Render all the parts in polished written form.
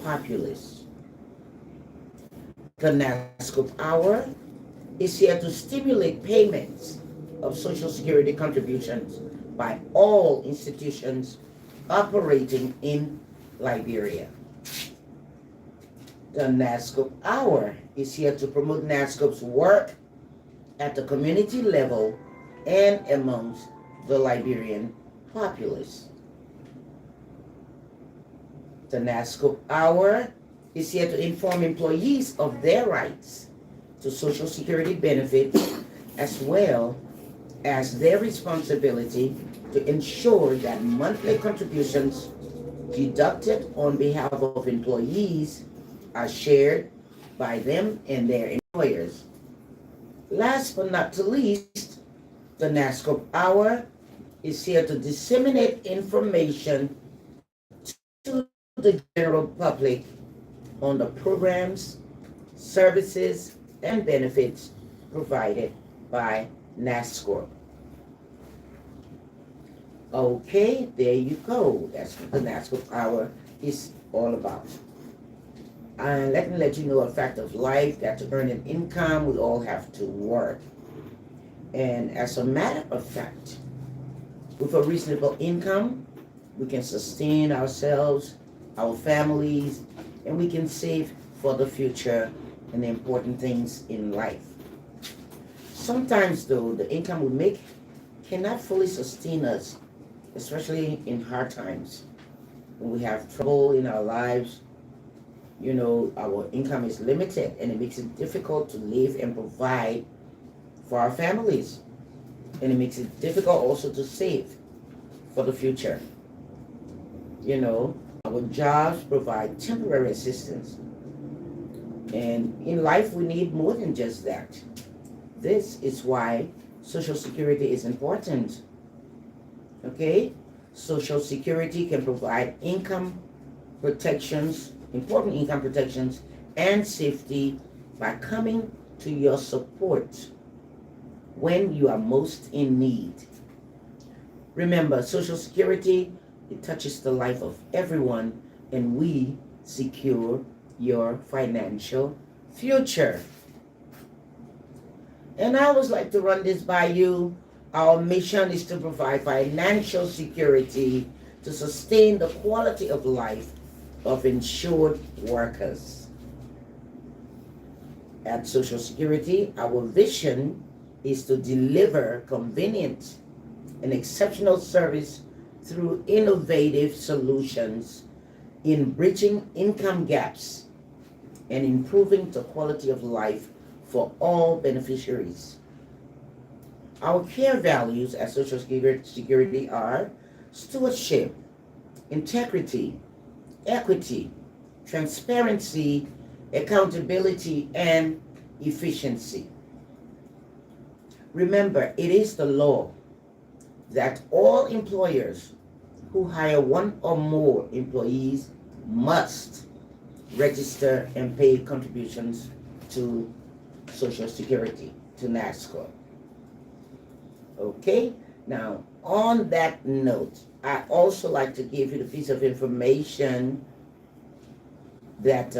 populace. The NASSCORP Hour is here to stimulate payments of Social Security contributions by all institutions operating in Liberia. The NASSCORP Hour is here to promote NASSCORP's work at the community level and amongst the Liberian populace. The NASSCORP Hour is here to inform employees of their rights to Social Security benefits as well as their responsibility to ensure that monthly contributions deducted on behalf of employees are shared by them and their employers. Last but not least, the NASSCORP Hour is here to disseminate information to the general public on the programs, services, and benefits provided by NASSCORP. Okay, there you go. That's what the NASSCORP Hour is all about. And let me let you know a fact of life that to earn an income, we all have to work. And as a matter of fact, with a reasonable income, we can sustain ourselves, our families, and we can save for the future and the important things in life. Sometimes though, the income we make cannot fully sustain us, especially in hard times. When we have trouble in our lives, you know, our income is limited and it makes it difficult to live and provide for our families. And it makes it difficult also to save for the future. You know, our jobs provide temporary assistance. And in life, we need more than just that. This is why Social Security is important. Okay? Social Security can provide income protections, important income protections, and safety by coming to your support when you are most in need. Remember, Social Security, it touches the life of everyone, and we secure your financial future. And I always like to run this by you. Our mission is to provide financial security to sustain the quality of life of insured workers. At Social Security, our vision is to deliver convenient and exceptional service through innovative solutions in bridging income gaps and improving the quality of life for all beneficiaries. Our core values at Social Security are stewardship, integrity, equity, transparency, accountability, and efficiency. Remember, it is the law that all employers who hire one or more employees must register and pay contributions to Social Security, to NASSCORP. Okay, now on that note, I also like to give you the piece of information that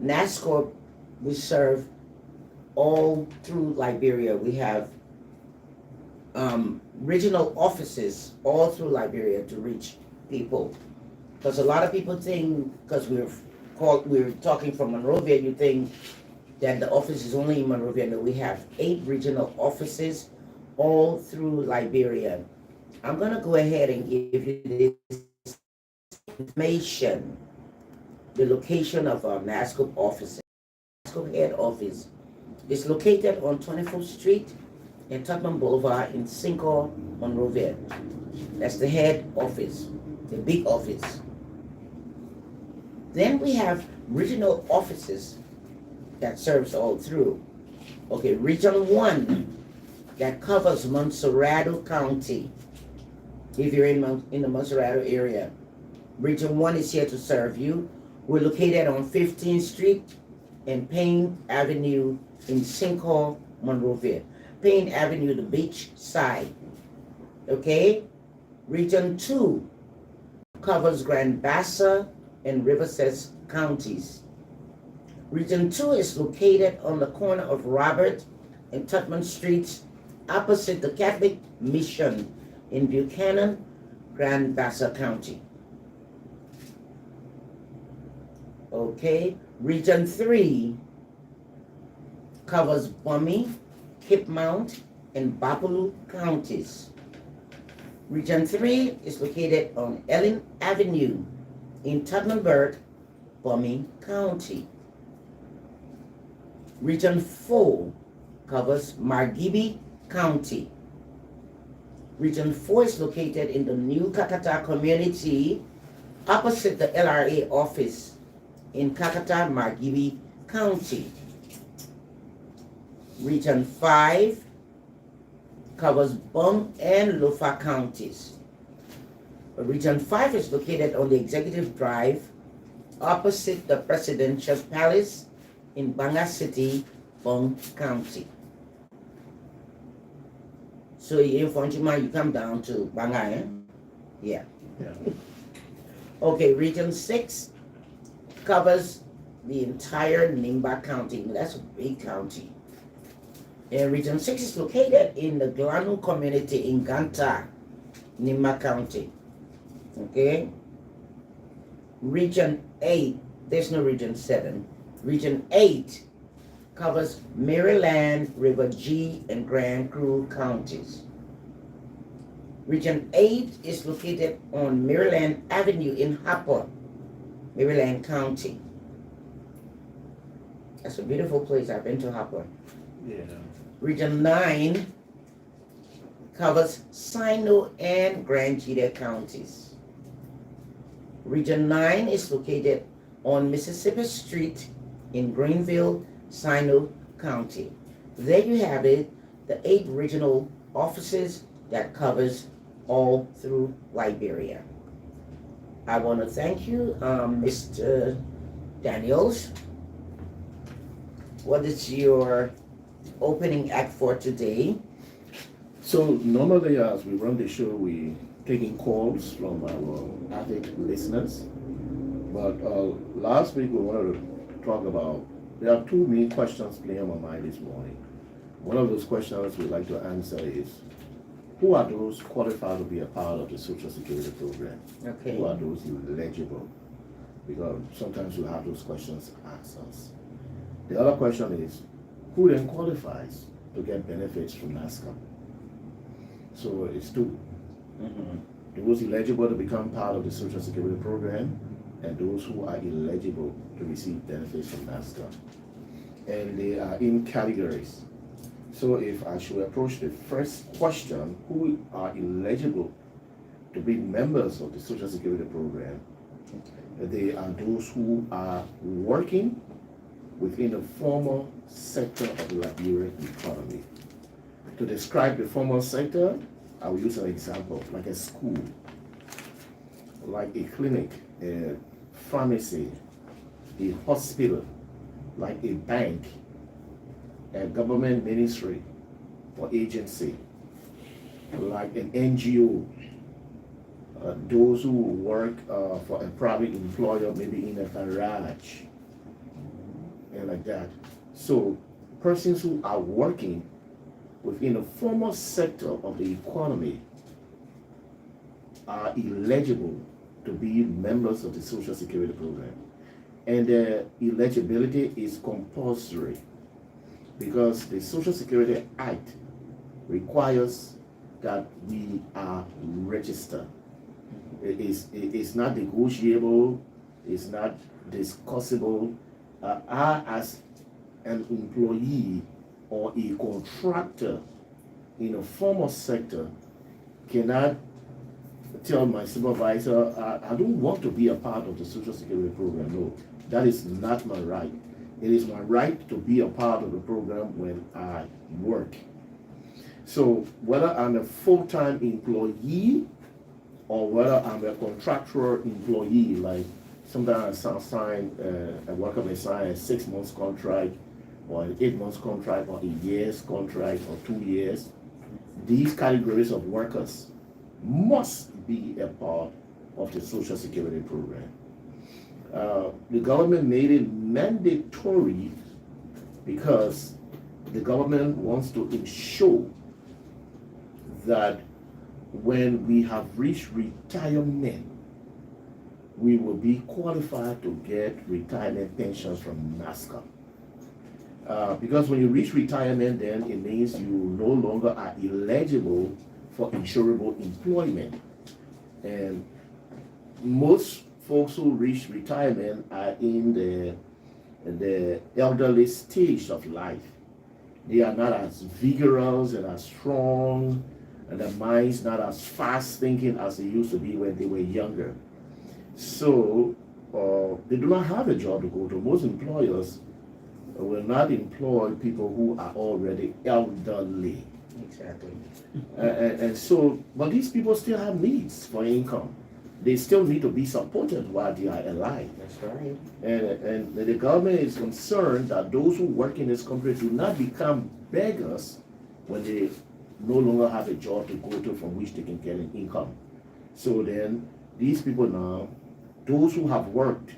NASSCORP, we serve all through Liberia. We have regional offices all through Liberia to reach people. Because a lot of people think, because we're talking from Monrovia, you think that the office is only in Monrovia. No, we have 8 regional offices all through Liberia. I'm going to go ahead and give you this information, the location of our NASSCORP office. NASSCORP head office is located on 24th Street and Tubman Boulevard in Cinco, Monrovia. That's the head office, the big office. Then we have regional offices that serves all through. Okay, Region 1 that covers Montserrado County. If you're in the Montserrado area, Region 1 is here to serve you. We're located on 15th Street and Payne Avenue in Cinco, Monrovia. Payne Avenue, the beach side. Okay? Region 2 covers Grand Bassa, and Riverside counties. Region 2 is located on the corner of Robert and Tutman Streets, opposite the Catholic Mission in Buchanan, Grand Bassa County. Okay, Region 3 covers Bummy, Kipmount, and Bapaloo counties. Region 3 is located on Ellen Avenue in Tubmanburg, Bummy County. Region 4 covers Margibi County. Region 4 is located in the New Kakata community opposite the LRA office in Kakata, Margibi County. Region 5 covers Bum and Lofa counties. Region 5 is located on the Executive Drive opposite the Presidential Palace in Banga City, Bum County. So in Fonchima, you come down to Banga, eh? Yeah. Okay, Region 6 covers the entire Nimba County. That's a big county. And Region 6 is located in the Glanu community in Ganta, Nimba County. Okay? Region 8, there's no Region 7. Region 8 covers Maryland, River G, and Grand Crew counties. Region 8 is located on Maryland Avenue in Harper, Maryland County. That's a beautiful place. I've been to Harper. Yeah. Region 9 covers Sino and Grand Jita counties. Region 9 is located on Mississippi Street in Greenville, Sino County. There you have it, the 8 regional offices that covers all through Liberia. I want to thank you, Mr. Daniels. What is your opening act for today? So normally as we run the show, we taking calls from our avid listeners. But last week we wanted to talk about, there are 2 main questions playing on my mind this morning. One of those questions we'd like to answer is, who are those qualified to be a part of the Social Security program? Okay. Who are those eligible? Because sometimes we have those questions asked us. The other question is, who then qualifies to get benefits from NASSCORP? So it's 2. Those eligible to become part of the Social Security program and those who are eligible to receive benefits from NASSCORP. And they are in categories. So if I should approach the first question, who are eligible to be members of the Social Security program? They are those who are working within the formal sector of the Liberian economy. To describe the formal sector, I will use an example, like a school, like a clinic, a pharmacy, a hospital, like a bank, a government ministry or agency, like an NGO, those who work for a private employer, maybe in a garage, and like that. So persons who are working within the formal sector of the economy are eligible to be members of the Social Security program. And the eligibility is compulsory because the Social Security Act requires that we are registered. It is not negotiable, it's not discussable. I, as an employee or a contractor in a formal sector, cannot tell my supervisor, I don't want to be a part of the Social Security program. No, that is not my right. It is my right to be a part of the program when I work. So whether I'm a full-time employee or whether I'm a contractual employee, like sometimes a worker may sign a 6 months contract or an 8 months contract or a year's contract or 2 years, these categories of workers must be a part of the Social Security program. The government made it mandatory because the government wants to ensure that when we have reached retirement, we will be qualified to get retirement pensions from NASSCOP. Because when you reach retirement, then it means you no longer are eligible for insurable employment. And most folks who reach retirement are in the elderly stage of life. They are not as vigorous and as strong, and their minds not as fast thinking as they used to be when they were younger. So they do not have a job to go to. Most employers will not employ people who are already elderly. Exactly. And so, but these people still have needs for income. They still need to be supported while they are alive. That's right. And the government is concerned that those who work in this country do not become beggars when they no longer have a job to go to from which they can get an income. So then, these people now, those who have worked,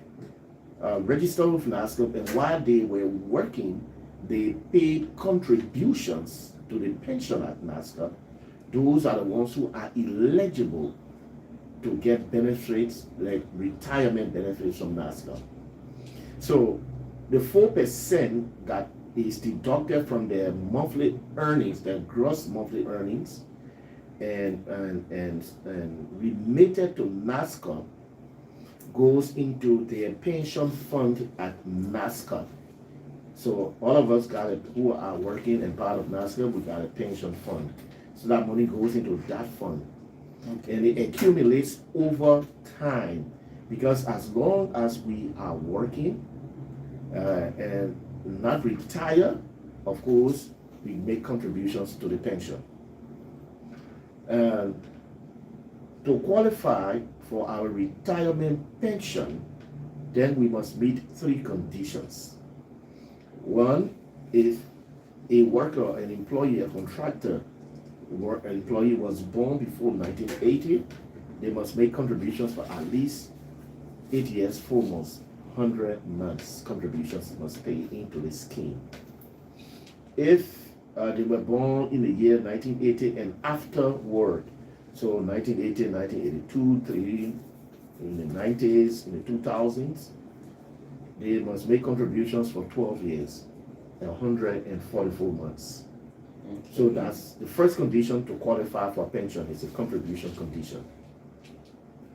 registered with NASSCOP, and while they were working, they paid contributions to the pension at NASSCOP. Those are the ones who are eligible to get benefits like retirement benefits from NASSCOP. So the 4% that is deducted from their monthly earnings, their gross monthly earnings, and remitted to NASSCOP goes into their pension fund at NASSCOP. So all of us who are working and part of NASSCOP, we got a pension fund. So that money goes into that fund. Okay. And it accumulates over time, because as long as we are working and not retire, of course, we make contributions to the pension. And to qualify for our retirement pension, then we must meet 3 conditions. One, if a worker, an employee, a contractor, an employee was born before 1980, they must make contributions for at least 8 years, 4 months, 100 months. Contributions must pay into the scheme. If they were born in the year 1980 and afterward, so 1980, 1982, in the 90s, in the 2000s, they must make contributions for 12 years, 144 months. So that's the first condition to qualify for a pension, is a contribution condition.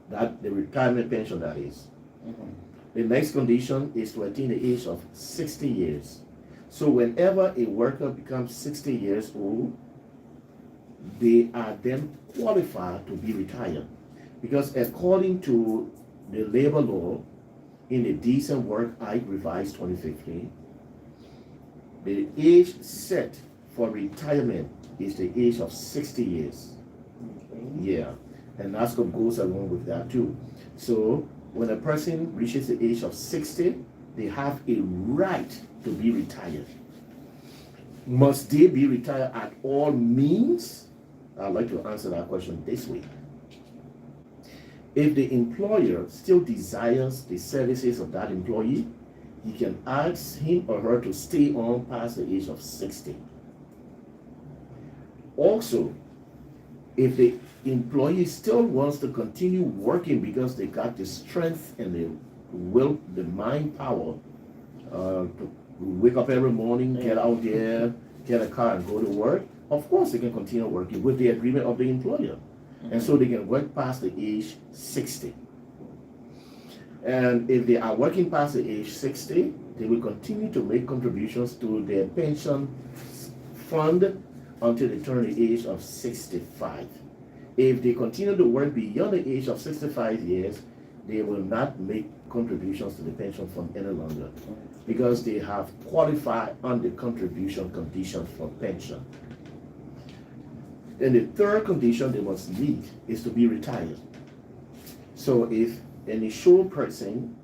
That the retirement pension, that is. The next condition is to attain the age of 60 years. So whenever a worker becomes 60 years old, they are then qualified to be retired. Because according to the labor law in the Decent Work Act revised 2015, the age set for retirement is the age of 60 years. Yeah, and NASSCOP goes along with that too. So when a person reaches the age of 60, they have a right to be retired. Must they be retired at all means? I'd like to answer that question this way. If the employer still desires the services of that employee, he can ask him or her to stay on past the age of 60. Also, if the employee still wants to continue working because they got the strength and the will, the mind power to wake up every morning, get out there, get a car and go to work, of course they can continue working with the agreement of the employer. And so they can work past the age 60. And if they are working past the age 60, they will continue to make contributions to their pension fund until they turn the age of 65. If they continue to work beyond the age of 65 years, they will not make contributions to the pension fund any longer, because they have qualified on the contribution condition for pension. And the third condition they must meet is to be retired. So if an insured person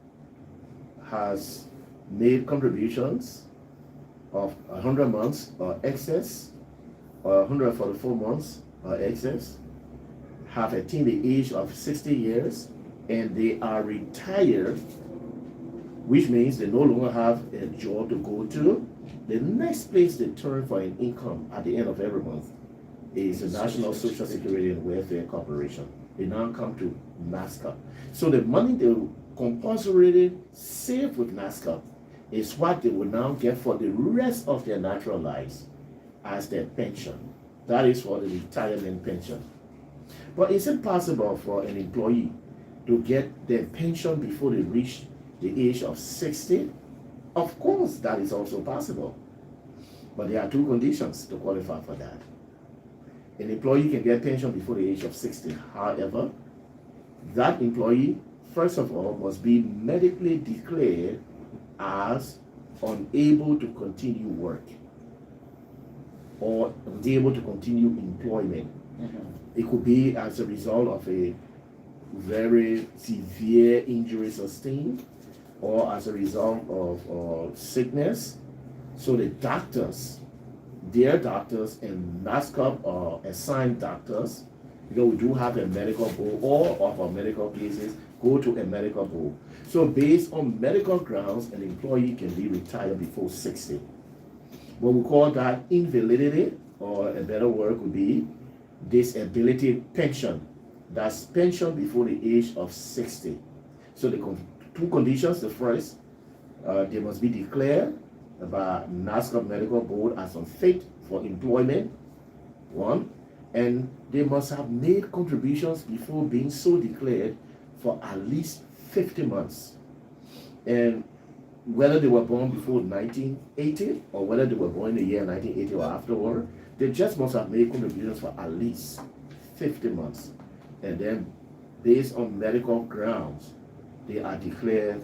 has made contributions of 100 months or excess, or 144 months or excess, have attained the age of 60 years, and they are retired which means they no longer have a job to go to. The next place they turn for an income at the end of every month is the National Social Security and Welfare Corporation. They now come to NASSCOP. So the money they compulsorily save with NASSCOP is what they will now get for the rest of their natural lives as their pension. That is for the retirement pension. But is it possible for an employee to get their pension before they reach the age of 60? Of course, that is also possible. But there are two conditions to qualify for that. An employee can get pension before the age of 60. However, that employee, first of all, must be medically declared as unable to continue work or unable to continue employment. It could be as a result of a very severe injury sustained or as a result of sickness. So the doctors, their doctors and NASSCOP are assigned doctors, because we do have a medical board. All of our medical cases go to a medical board. So based on medical grounds, an employee can be retired before 60. What we call that invalidity, or a better word would be disability pension. That's pension before the age of 60. So the two conditions: the first, they must be declared by NASSCOP Medical Board as unfit for employment, one, and they must have made contributions before being so declared for at least 50 months. And whether they were born before 1980 or whether they were born in the year 1980 or afterward, they just must have made contributions for at least 50 months. And then, based on medical grounds, they are declared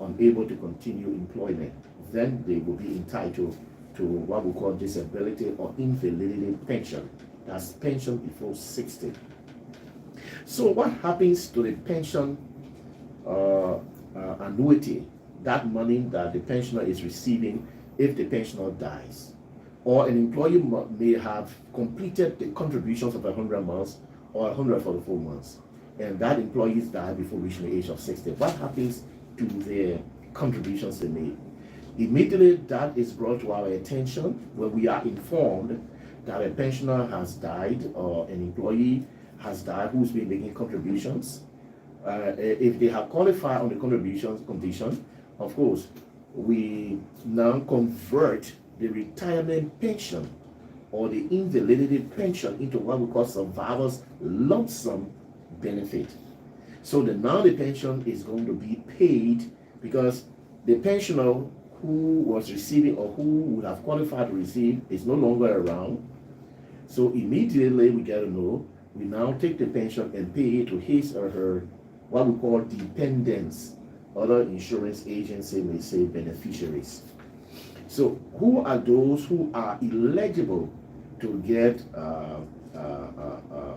unable to continue employment. Then they will be entitled to what we call disability or invalidity pension. That's pension before 60. So what happens to the pension annuity, that money that the pensioner is receiving if the pensioner dies? Or an employee may have completed the contributions of 100 months or 144 months, and that employee died before reaching the age of 60. What happens to their contributions they made? Immediately that is brought to our attention when we are informed that a pensioner has died or an employee has died who's been making contributions. If they have qualified on the contributions condition, of course, we now convert the retirement pension or the invalidity pension into what we call survivor's lump sum benefit. So now the pension is going to be paid because the pensioner who was receiving or who would have qualified to receive is no longer around. So immediately we get to know, we now take the pension and pay it to his or her, what we call dependents. Other insurance agencies may say beneficiaries. So who are those who are eligible to get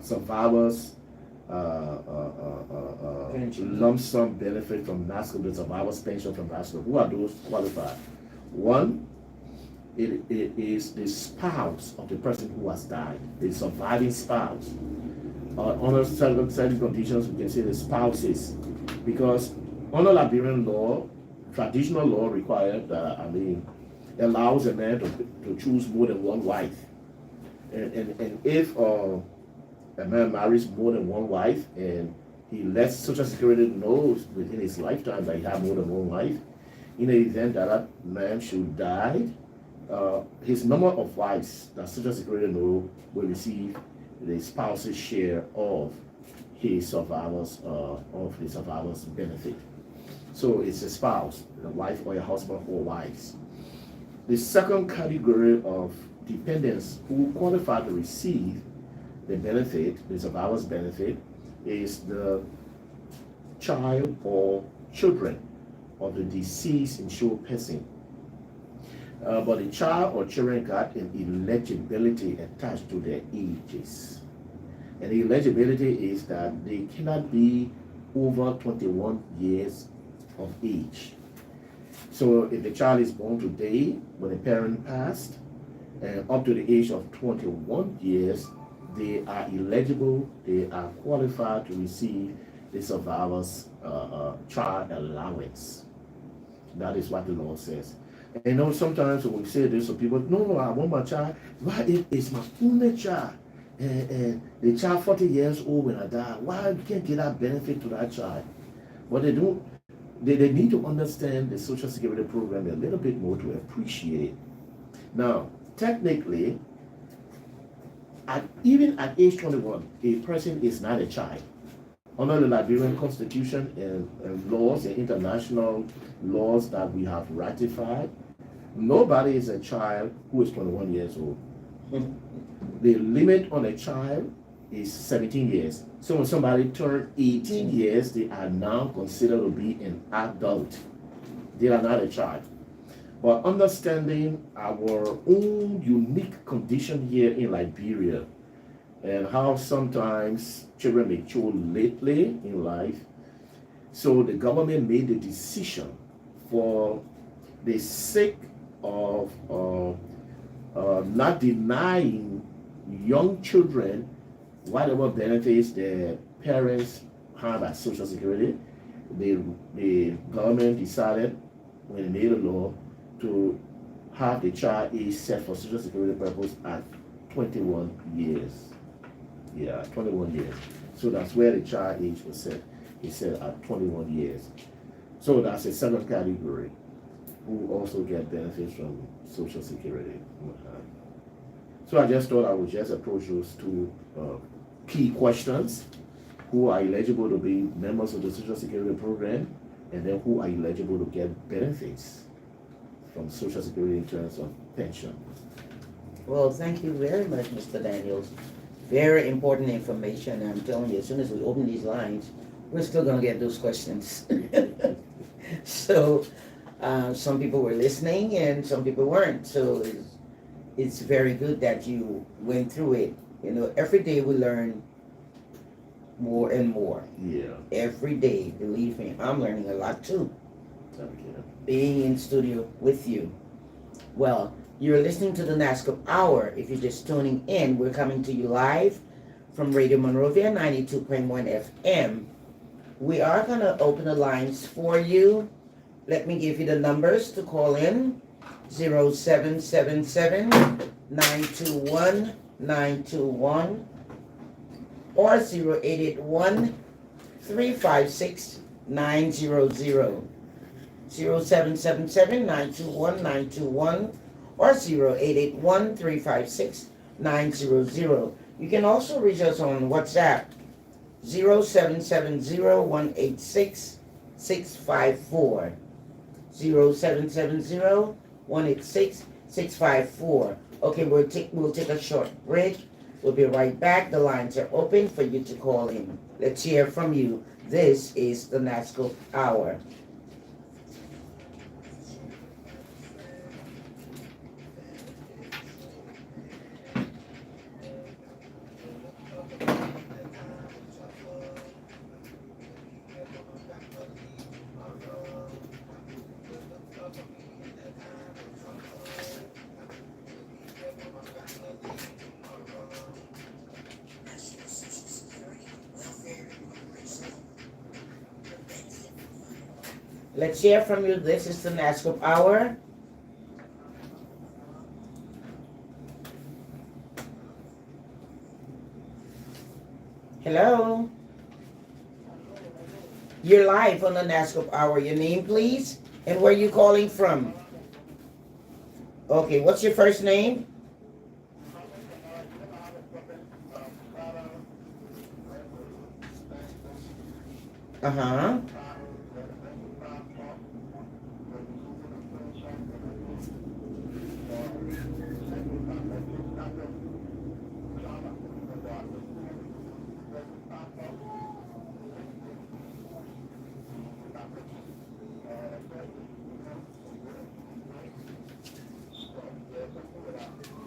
survivors lump sum benefit from NASSCOP, the survivors pension from NASSCOP? Who are those qualified? One, it is the spouse of the person who has died, the surviving spouse. Under certain conditions, we can say the spouses, because under Liberian law, traditional law required, allows a man to choose more than one wife. And if a man marries more than one wife and he lets Social Security know within his lifetime that he had more than one wife, in the event that that man should die, his number of wives that Social Security know will receive the spouse's share of his survivors benefit. So it's a spouse, a wife or a husband or wives. The second category of dependents who qualify to receive the benefit, the survivor's benefit, is the child or children of the deceased insured person. But the child or children got an eligibility attached to their ages. And the eligibility is that they cannot be over 21 years of age. So if the child is born today when the parent passed, and up to the age of 21 years, they are eligible, they are qualified to receive the survivor's child allowance. That is what the law says. And you know, sometimes when we say this to people, no, I want my child. Why it is my only child? And the child 40 years old when I die, why you can't get that benefit to that child? But they don't, they need to understand the Social Security program a little bit more to appreciate it. Now, technically, even at age 21, a person is not a child. Under the Liberian Constitution and laws and international laws that we have ratified, nobody is a child who is 21 years old. The limit on a child is 17 years. So when somebody turns 18 years, they are now considered to be an adult. They are not a child. But understanding our own unique condition here in Liberia and how sometimes children mature lately in life, so the government made the decision for the sake of not denying young children whatever benefits their parents have at Social Security. The government decided when they made a law to have the child age set for Social Security purpose at 21 years. Yeah, 21 years. So that's where the child age was set. It's set at 21 years. So that's a second category who also get benefits from Social Security. So I just thought I would just approach those two key questions. Who are eligible to be members of the Social Security program, and then who are eligible to get benefits from Social Security in terms of pension. Well, thank you very much, Mr. Daniels. Very important information. I'm telling you, as soon as we open these lines, we're still going to get those questions. So some people were listening and some people weren't. So it's very good that you went through it. You know, every day we learn more and more. Yeah. Every day, believe me, I'm learning a lot too. Thank you. Being in studio with you. Well, you're listening to the NASSCORP Hour. If you're just tuning in, we're coming to you live from Radio Monrovia 92.1 FM. We are going to open the lines for you. Let me give you the numbers to call in. 0777-921-921 or 0881-356-900. 0777-921-921 or 0881-356-900. You can also reach us on WhatsApp 0770-186-654. 0770-186-654. Okay, we'll take a short break. We'll be right back. The lines are open for you to call in. Let's hear from you. This is the NASSCORP Hour. Let's hear from you. This is the NASSCORP Hour. Hello? You're live on the NASSCORP Hour. Your name, please, and where you calling from? Okay, what's your first name? Uh-huh.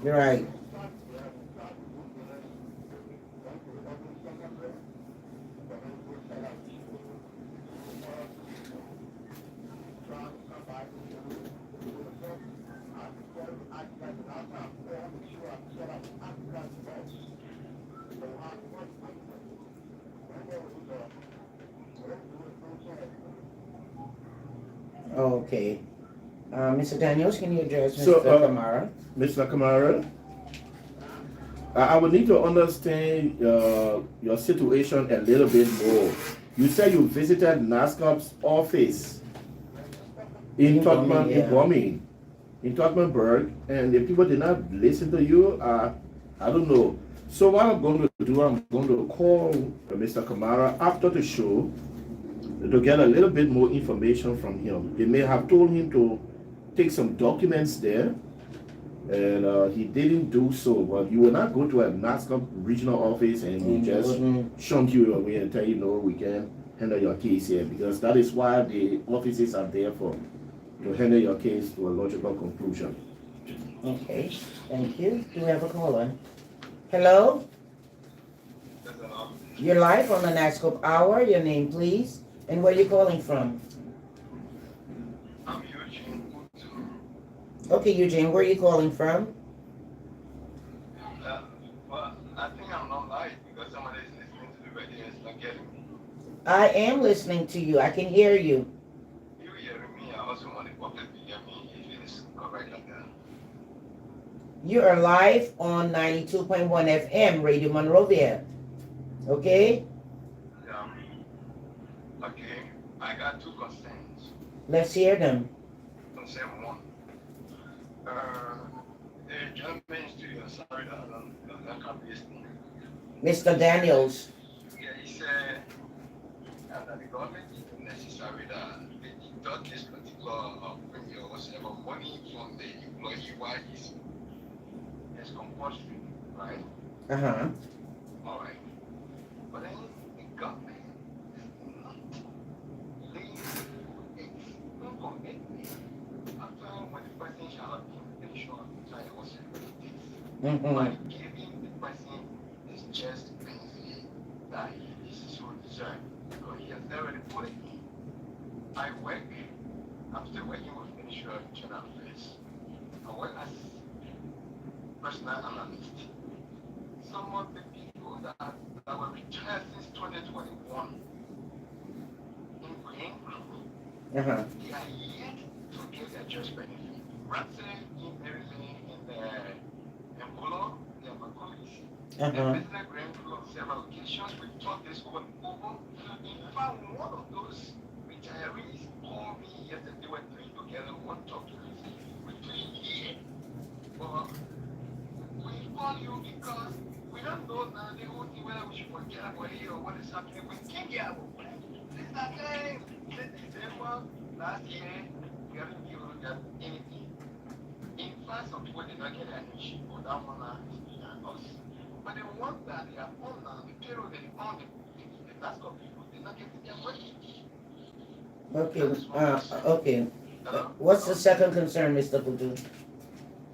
You're right. Okay. Mr. Daniels, can you address So, Mr. Kamara? Mr. Kamara, I would need to understand your situation a little bit more. You said you visited NASSCORP's office in Tottenham, Yeah. in Bombing, in Tottenhamburg, and the people did not listen to you. I don't know. So what I'm going to do, I'm going to call Mr. Kamara after the show to get a little bit more information from him. They may have told him to take some documents there, and he didn't do so. But you will not go to a NASSCORP regional office and we just shunt you away and tell you, no, we can't handle your case here, because that is why the offices are there for, to handle your case to a logical conclusion. Okay, thank you. Do we have a caller? Hello? You're live on the NASSCORP Hour. Your name, please, and where you calling from? I'm Eugene. Okay, Eugene, where are you calling from? Well, I think I'm not live because somebody is listening to the radio and it's not getting me. I am listening to you. I can hear you. You hearing me? I also want the public to hear me if it is correct like that. You are live on 92.1 FM, Radio Monrovia. Okay? Okay, I got two concerns. Let's hear them. Concern one. The gentleman is to your sorry that I can't be listening. Mr. Daniels. Yeah, he said that the government is necessary that they deduct this particular premium or whatever money from the employee while it's compulsory, right? Uh-huh. All right. But then the government is not laying a commitment after when the person shall have been insured to a hospital. By giving the person this just benefit that he is so deserved because he has already put it in. I work, I'm still working with Ministry of Internal Affairs. I work as personal analyst. Some of the people that were retired since 2021 in Green Group, they are yet to get their just benefit. Rather, in everything in the Embolo, they are my colleagues. The Business Green Group on several occasions, we talked this over and over. In fact, one of those retirees called me yesterday when we were together, one talk to us. We came here. But we call you because we don't know now the whole thing whether we should forget about it or what is happening. We can't get our plan. This is that time. Since December last year, we haven't given them anything. In fact, some people did not get an issue, but that one is behind us. But the ones that they are on now, the payroll they on the NASSCORP people, they're not getting their money. Okay. What's the second concern, Mr. Putu?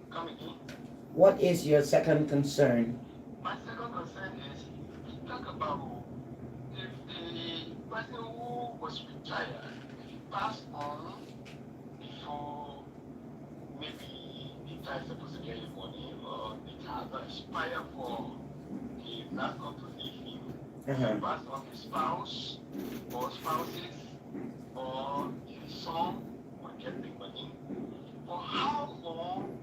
Come again. What is your second concern? My second concern is we talk about if the person who was retired, if he passed on before maybe the time supposed to get his money or it has expired for the NASSCORP to leave him, if he passed on his spouse or spouses or his son will get the money. For how long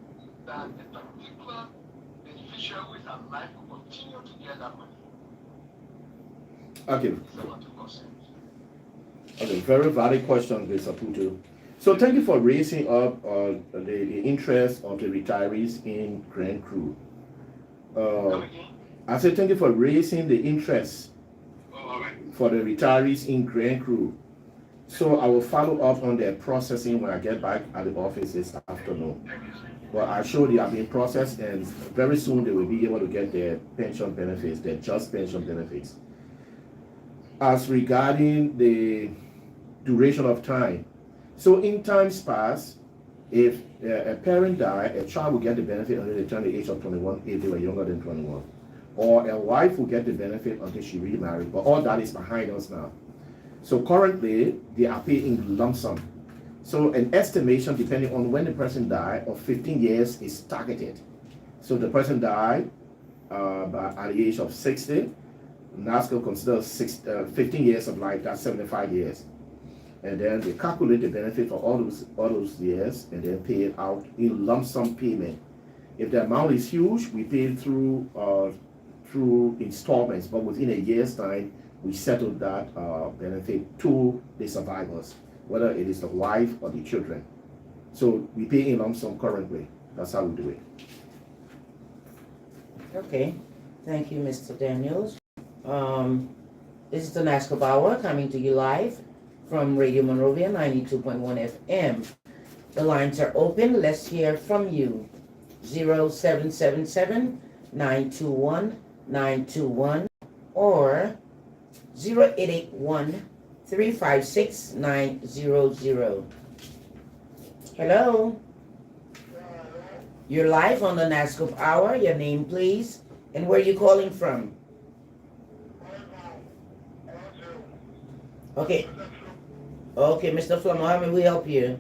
that the particular beneficiary who is alive will continue to get that money? Okay. So Okay, very valid question, Mr. Putu. So thank you for raising up the interest of the retirees in Grand Crew. I said thank you for raising the interest for the retirees in Grand Crew. So I will follow up on their processing when I get back at the office this afternoon. Well, I showed they are being processed, and very soon they will be able to get their pension benefits, their just pension benefits. As regarding the duration of time, so in times past, if a parent died, a child will get the benefit until they turn the age of 21 if they were younger than 21. Or a wife will get the benefit until she remarried, but all that is behind us now. So currently, they are paid in lump sum. So an estimation, depending on when the person died, of 15 years is targeted. So the person died at the age of 60. NASSCORP considers 15 years of life, that's 75 years. and then they calculate the benefit for all those years, and then pay it out in lump sum payment. If the amount is huge, we pay it through installments, but within a year's time, we settle that benefit to the survivors, whether it is the wife or the children. So we pay in lump sum currently. That's how we do it. Okay, thank you, Mr. Daniels. This is the NASSCORP Hour coming to you live from Radio Monrovia 92.1 FM. The lines are open. Let's hear from you. 0777-921-921 or 0881-356-900. Hello? You're live on the NASSCORP Hour. Your name, please, and where you calling from? Okay. Okay, Mr. Flomo, how may we help you?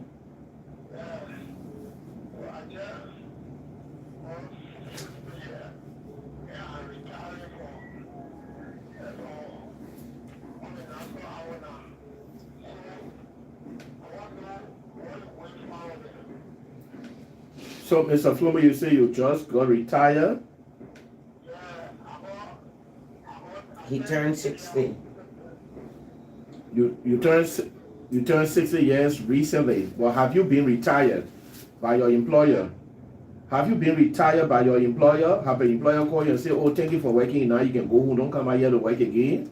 So, Mr. Flomo, you say you just got retired? He turned 60. You turned 60 years recently. Well, have you been retired by your employer? Have you been retired by your employer? Have the employer call you and say, "Oh, thank you for working. Now you can go home. Don't come out here to work again"?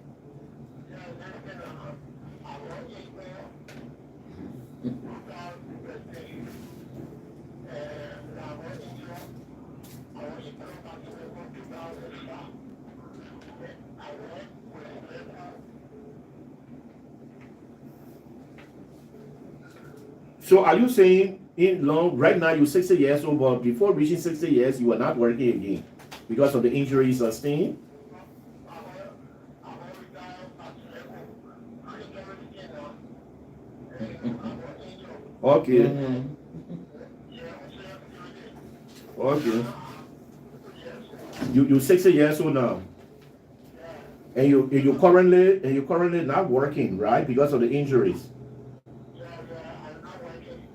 So are you saying right now you're 60 years old, but before reaching 60 years, you were not working again because of the injuries sustained? Okay. Mm-hmm. Okay. You're 60 years old now. And you're currently not working, right? Because of the injuries.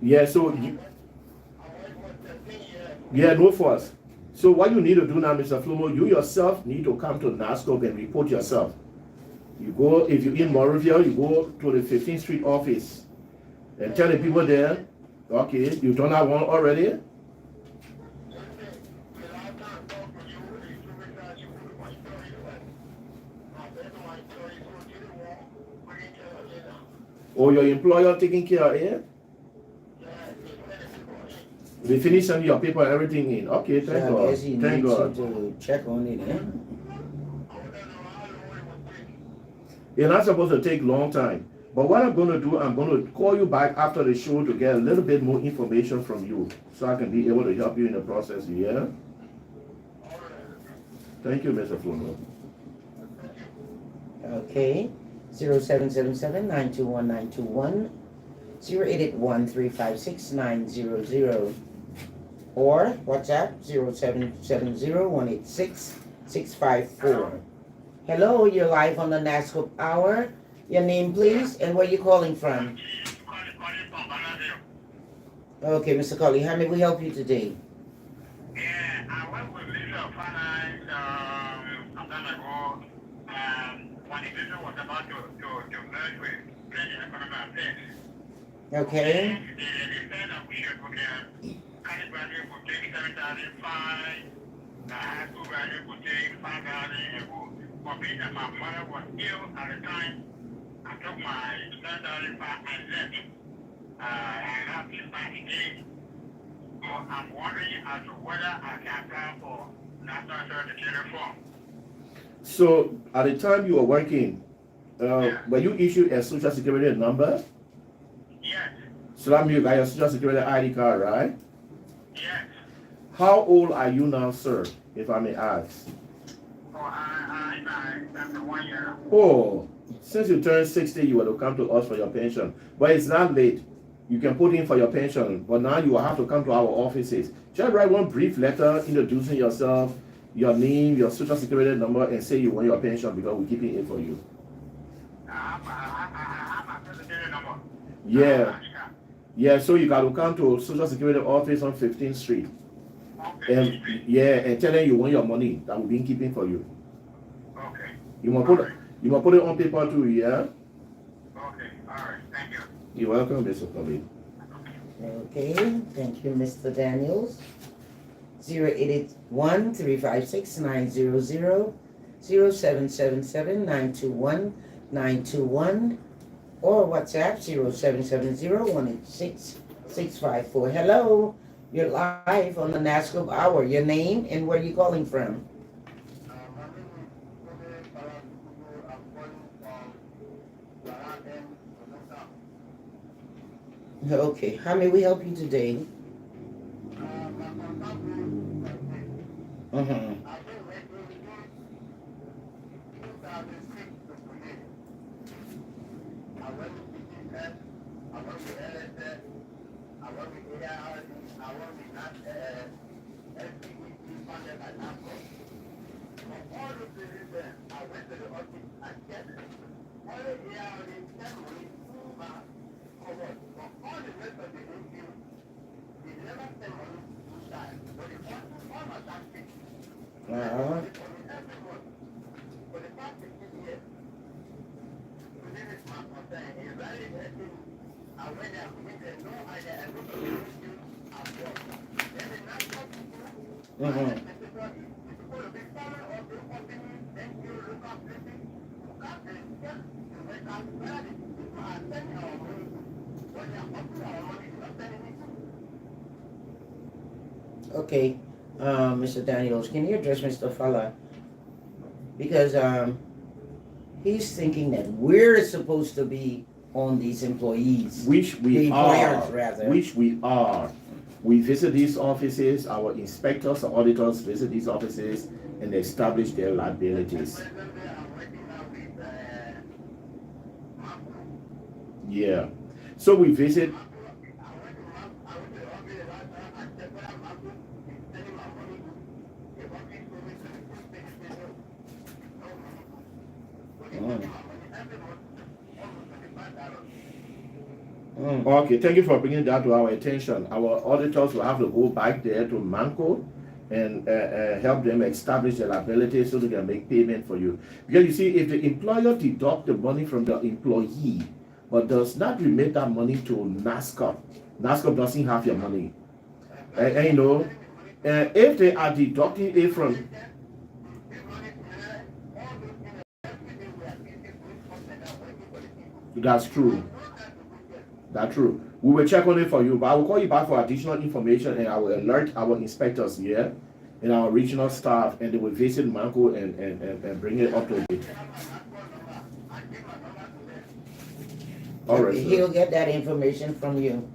Yeah, so no fuss. So what you need to do now, Mr. Flomo, you yourself need to come to NASSCORP and report yourself. You go, if you're in Monrovia, you go to the 15th Street office and tell the people there, okay, you've done that one already? Or your employer taking care of it? They finish sending your paper and everything in. Okay, thank So God. I guess he Thank needs God. you to check on it, eh? It's not supposed to take a long time. But what I'm going to do, I'm going to call you back after the show to get a little bit more information from you so I can be able to help you in the process, yeah? Thank you, Mr. Flomo. Okay. 0777-921-921 0881-356-900 or WhatsApp 0770-186-654. Hello, you're live on the NASSCORP Hour. Your name, please, and where you calling from? Okay, Mr. Colley, how may we help you today? Yeah, I work with Lisa Finance some time ago. When the business was about to merge with Trade and Economic Affairs. Okay. They said that we should put college graduate would take 7,500, high school graduate would take 5,000, but being that my mother was ill at the time, I took my 7,500 and left. I have to back again. So I'm wondering as to whether I can apply for National Social Security form. So at the time you were working, were you issued a Social Security number? Yes. So that means you got your Social Security ID card, right? Yes. How old are you now, sir, if I may ask? Oh, I'm 1 year. Oh, since you turned 60, you will to come to us for your pension. But it's not late. You can put in for your pension, but now you will have to come to our offices. Just write one brief letter introducing yourself, your name, your Social Security number, and say you want your pension because we're keeping it for you. I have my Social Security number. Yeah. Yeah, so you got to come to Social Security office on 15th Street. And yeah, and tell them you want your money that we've been keeping for you. Okay. You want to put it on paper too, yeah? Okay. All right. Thank you. You're welcome, Mr. Colby. Okay, thank you, Mr. Daniels. 081-356-900, 0777-921-921, or WhatsApp 0770-186-654. Hello, you're live on the NASSCORP Hour. Your name and where you calling from? Okay, how may we help you today? Uh-huh. Uh-huh. Uh-huh. Okay, Mr. Daniels, can you address Mr. Fella? Because he's thinking that we're supposed to be on these employees. Which The we employers, are. rather. Which we are. We visit these offices, our inspectors or auditors visit these offices and establish their liabilities. Yeah. So we visit. Okay, thank you for bringing that to our attention. Our auditors will have to go back there to Manco and help them establish their liability so they can make payment for you. Because you see, if the employer deducts the money from the employee but does not remit that money to NASSCOP, NASSCOP doesn't have your money. And you know, if they are deducting it from... That's true. That's true. We will check on it for you, but I will call you back for additional information and I will alert our inspectors here and our regional staff and they will visit Manco and bring it up to date. All right. He'll get that information from you.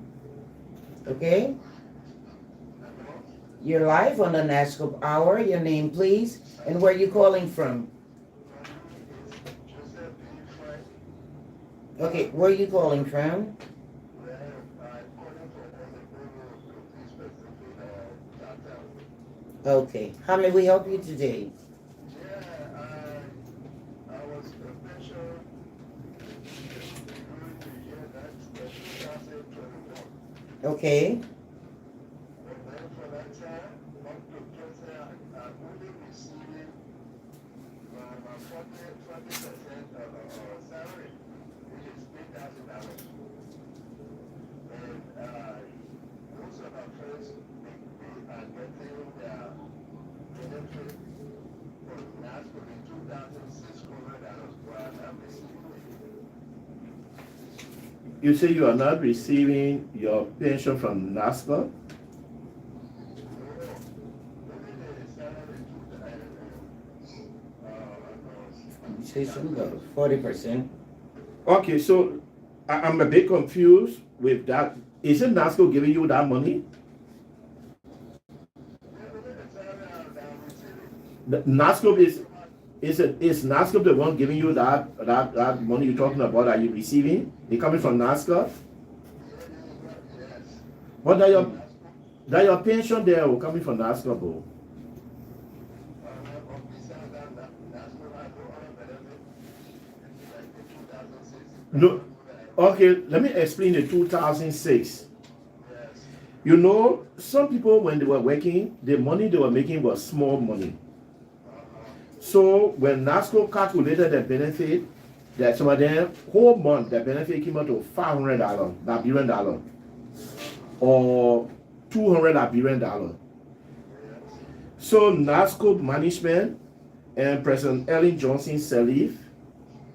Okay? You're live on the NASSCOP Hour. Your name, please, and where you calling from? Okay, where are you calling from? Okay, how may we help you today? Okay. You say you are not receiving your pension from NASSCOP? You say something about 40%. Okay, so I'm a bit confused with that. Isn't NASSCOP giving you that money? NASSCOP is NASSCOP the one giving you that money you're talking about that you're receiving? It coming from NASSCOP? But that your pension there will coming from NASSCOP? Oh. No, Okay, let me explain the 2006. You know, some people when they were working, the money they were making was small money. So when NASSCORP calculated the benefit, that some of them whole month the benefit came out to $500 Liberian dollar or $200 Liberian dollar. So NASSCORP management and President Ellen Johnson Sirleaf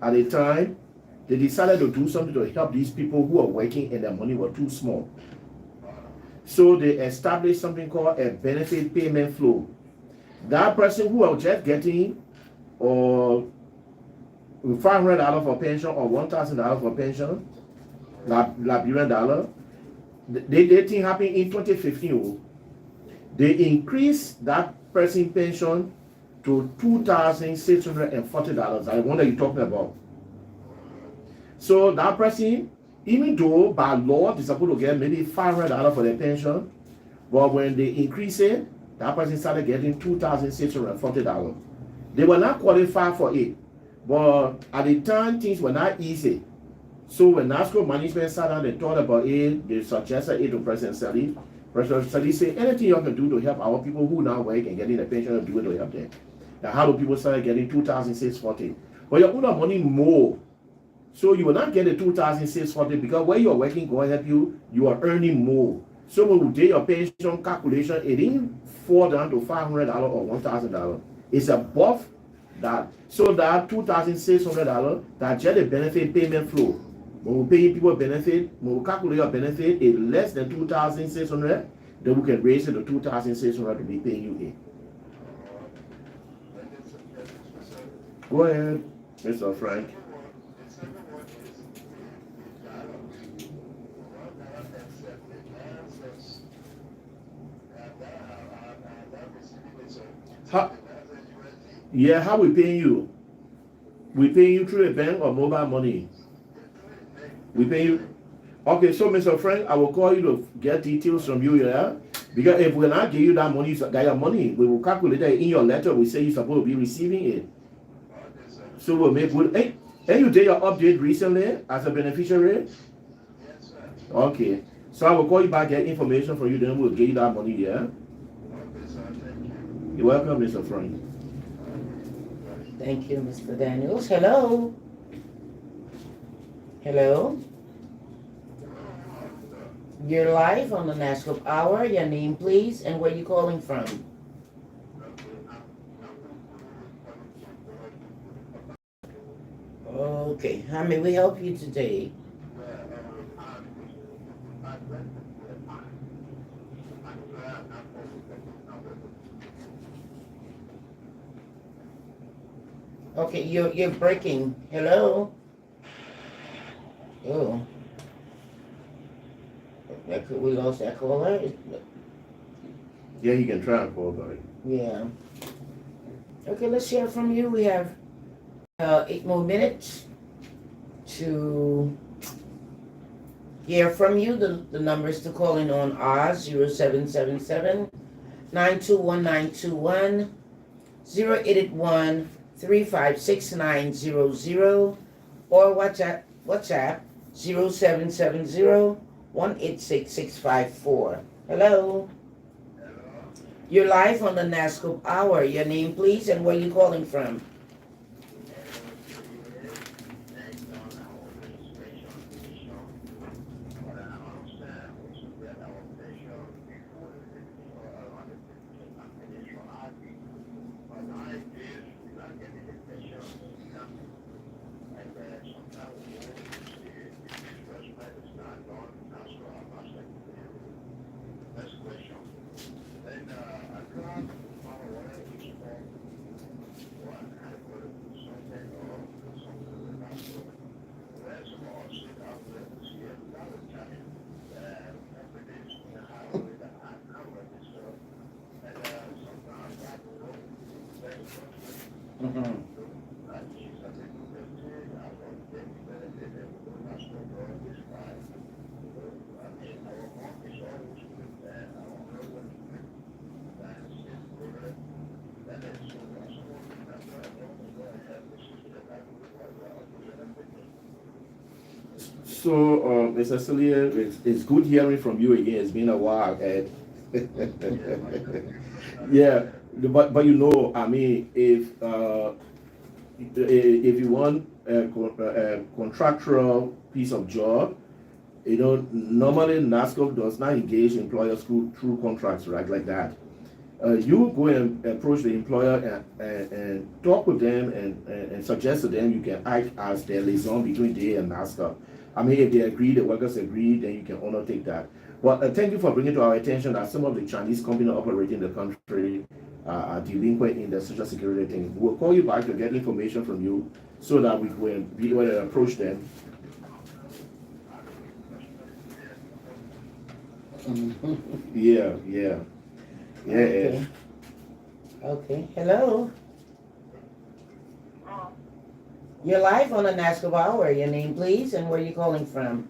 at the time, they decided to do something to help these people who are working and their money were too small. So they established something called a benefit payment flow. That person who are just getting or $500 for pension or $1,000 for pension, Liberian dollar, they thing happened in 2015. They increased that person pension to $2,640. I wonder you're talking about. So that person, even though by law they're supposed to get maybe $500 for their pension, but when they increase it, that person started getting $2,640. They were not qualified for it, but at the time things were not easy. So when NASSCORP management sat down and thought about it, they suggested it to President Sirleaf. President Sirleaf said, anything you can do to help our people who now work and getting a pension, do it to help them. Now how do people start getting $2,640? But you're putting money more. So you will not get the $2,640 because where you are working going to help you, you are earning more. So when you do your pension calculation, it didn't fall down to $500 or $1,000. It's above that. So that $2,600, that's just a benefit payment flow. When we pay people benefit, when we calculate your benefit, it's less than $2,600, then we can raise it to $2,600 to be paying you in. Go ahead, Mr. Frank. How we paying you? We paying you through a bank or mobile money? We pay you. Okay, so Mr. Frank, I will call you to get details from you, yeah? Because if we're not give you that money, you got your money, we will calculate that in your letter. We say you're supposed to be receiving it. So we'll make good. Hey, and you did your update recently as a beneficiary? Okay. So I will call you back, get information from you, then we'll give you that money, yeah? You're welcome, Mr. Frank. Thank you, Mr. Daniels. Hello. Hello. You're live on the NASSCORP Hour. Your name, please, and where you calling from? Okay. How may we help you today? Okay, you're breaking. Hello? Oh. We lost that caller? Yeah, you can try and call back. Yeah. Okay, let's hear from you. We have 8 more minutes to hear from you. The numbers to call in on are 0777 921 921 0881 356 or WhatsApp 0770 186 654. Hello. You're live on the NASSCORP Hour. Your name, please, and where you calling from? So, Mr. Celia, it's good hearing from you again. It's been a while, Ed. Yeah, but you know, I mean, if you want a contractual piece of job, you know, normally NASSCOP does not engage employers through contracts, right, like that. You go and approach the employer and talk with them and suggest to them you can act as their liaison between they and NASSCOP. I mean, if they agree, the workers agree, then you can undertake that. But thank you for bringing to our attention that some of the Chinese companies operating in the country are delinquent in the social security thing. We'll call you back to get information from you so that we will be able to approach them. Yeah. Okay. Okay. Hello. You're live on the NASSCOP Hour. Your name, please, and where you calling from?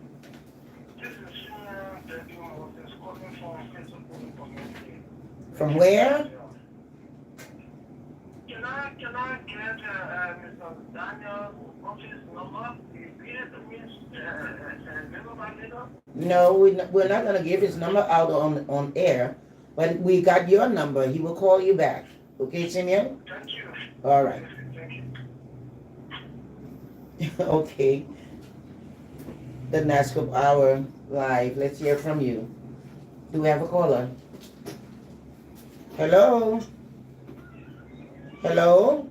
From where? Can I get Mr. Daniel's office number? No, we're not going to give his number out on air, but we got your number. He will call you back. Okay, Simeon? Thank you. All right. Thank you. Okay. The NASSCOP Hour live. Let's hear from you. Do we have a caller? Hello? Hello?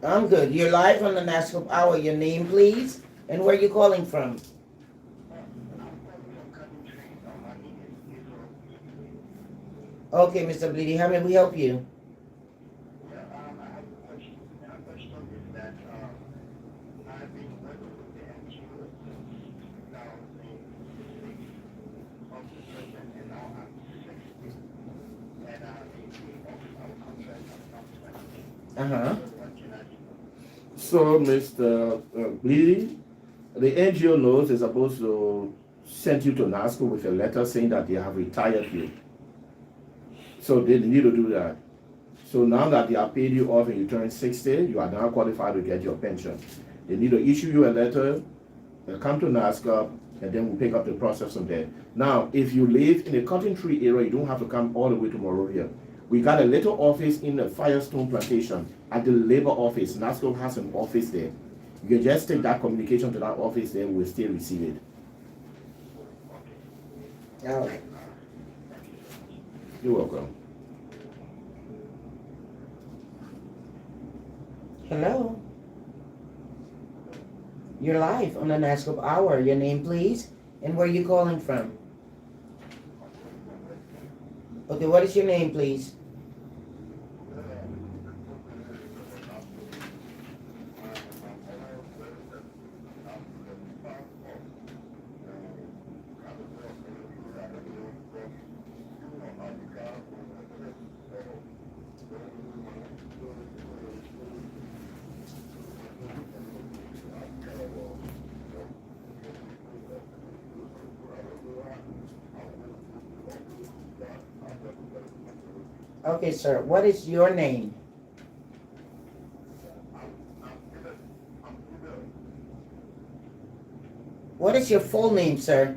I'm good. You're live on the NASSCOP Hour. Your name, please, and where you calling from? Okay, Mr. Bleedy, how may we help you? Uh-huh. So, Mr. Bleedy, the NGO knows is supposed to send you to NASSCOP with a letter saying that they have retired you. So they need to do that. So now that they have paid you off and you turn 60, you are now qualified to get your pension. They need to issue you a letter, come to NASSCOP, and then we'll pick up the process from there. Now, if you live in a cotton tree area, you don't have to come all the way to Monrovia. We got a little office in the Firestone Plantation at the labor office. NASSCOP has an office there. You can just take that communication to that office there, we'll still receive it. All right. You're welcome. Hello. You're live on the NASSCOP Hour. Your name, please, and where you calling from? Okay, what is your name, please? Okay, sir. What is your name? What is your full name, sir?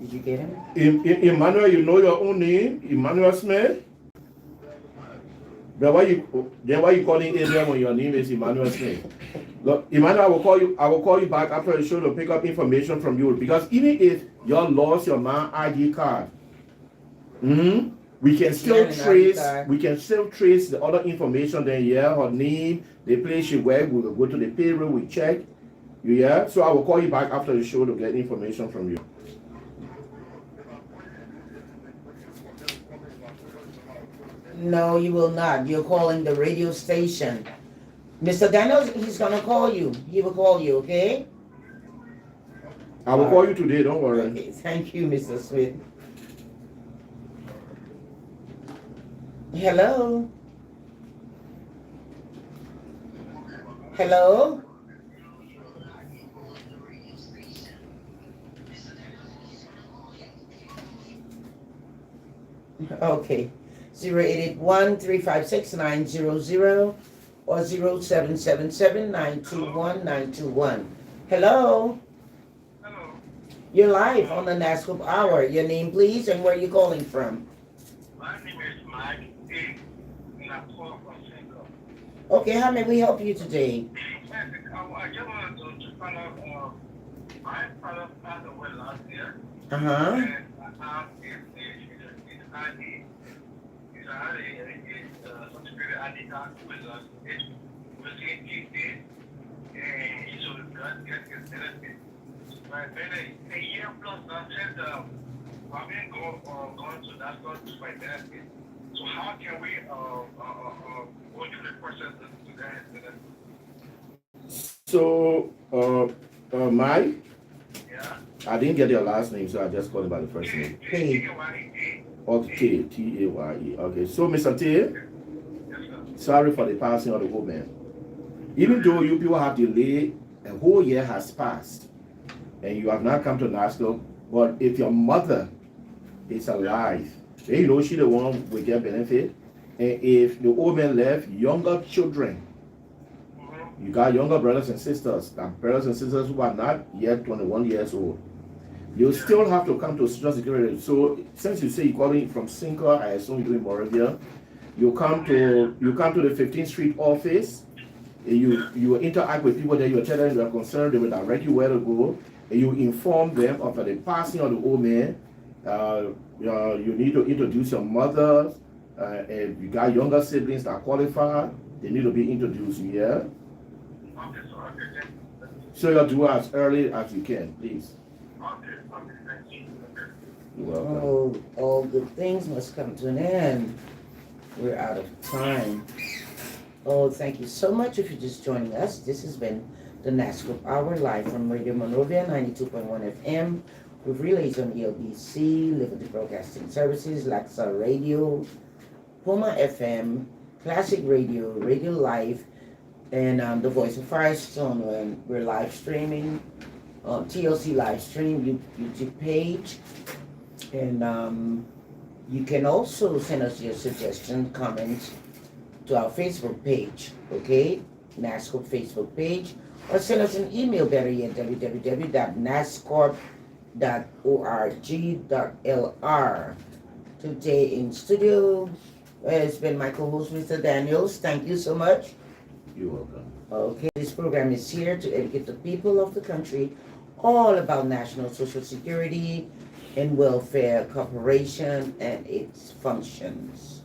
Did you get him? Emmanuel, you know your own name? Emmanuel Smith? Then why you calling Adrian when your name is Emmanuel Smith? Look, Emmanuel, I will call you back after the show to pick up information from you, because even if you lost your man ID card, we can still trace the other information. Then her name, the place she work, we will go to the payroll, we check. So I will call you back after the show to get information from you. No, you will not. You're calling the radio station. Mr. Daniels, he's gonna call you. He will call you, okay? I will call you today, don't worry. Okay, thank you, Mr. Smith. Hello? Hello? Okay. 0881-356-900 or 0777-921-921. Hello. Hello. You're live on the NASSCORP Hour. Your name, please, and where you calling from? My name is Mike A. And I'm calling from Cinco. Okay, how may we help you today? I just wanted to find out, my father passed away last year. Uh-huh. And I have his ID. His ID is certificate ID card with us. It's with ATA. And he should get his benefit. But then a year plus now since I've been going to NASSCORP to my benefit. So how can we go through the process to get his benefit? So, Mike, Yeah. I didn't get your last name, so I just called him by the first name. Hey. Okay, T-A-Y-E. Okay, so Mr. T, Yes, sir. sorry for the passing of the woman. Even though you people have delayed, a whole year has passed, and you have not come to NASSCORP, but if your mother is alive, then you know she the one will get benefit. And if the old man left younger children, you got younger brothers and sisters, like brothers and sisters who are not yet 21 years old. You still have to come to Social Security. So since you say you're calling from Cinco, I assume you're in Monrovia, you come to the 15th Street office, and you interact with people there, you tell them you are concerned, they will direct you where to go, and you inform them of the passing of the old man. You need to introduce your mother, and you got younger siblings that qualify, they need to be introduced here. Okay, so okay. So you'll do as early as you can, please. Okay, thank you. Okay. You're welcome. Oh, all good things must come to an end. We're out of time. Oh, thank you so much if you're just joining us. This has been the NASSCORP Hour live from Radio Monrovia 92.1 FM with relays on ELBC, Liberty Broadcasting Services, Laxa Radio, Puma FM, Classic Radio, Radio Live, and the Voice of Firestone. And we're live streaming on TLC live stream YouTube page, and you can also send us your suggestions, comments to our Facebook page, okay? NASSCORP Facebook page, or send us an email, better yet, www.nasscorp.org.lr. Today in studio has been my co-host, Mr. Daniels. Thank you so much. You're welcome. Okay, this program is here to educate the people of the country all about National Social Security and Welfare Corporation and its functions.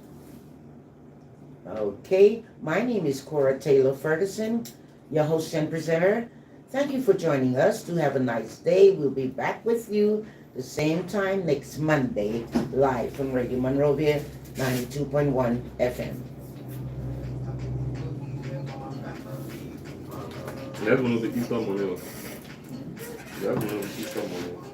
Okay, my name is Cora Taylor Ferguson, your host and presenter. Thank you for joining us. Do have a nice day. We'll be back with you the same time next Monday, live from Radio Monrovia 92.1 FM. Leva no de Quinta Monel. Leva no de Quinta Monel.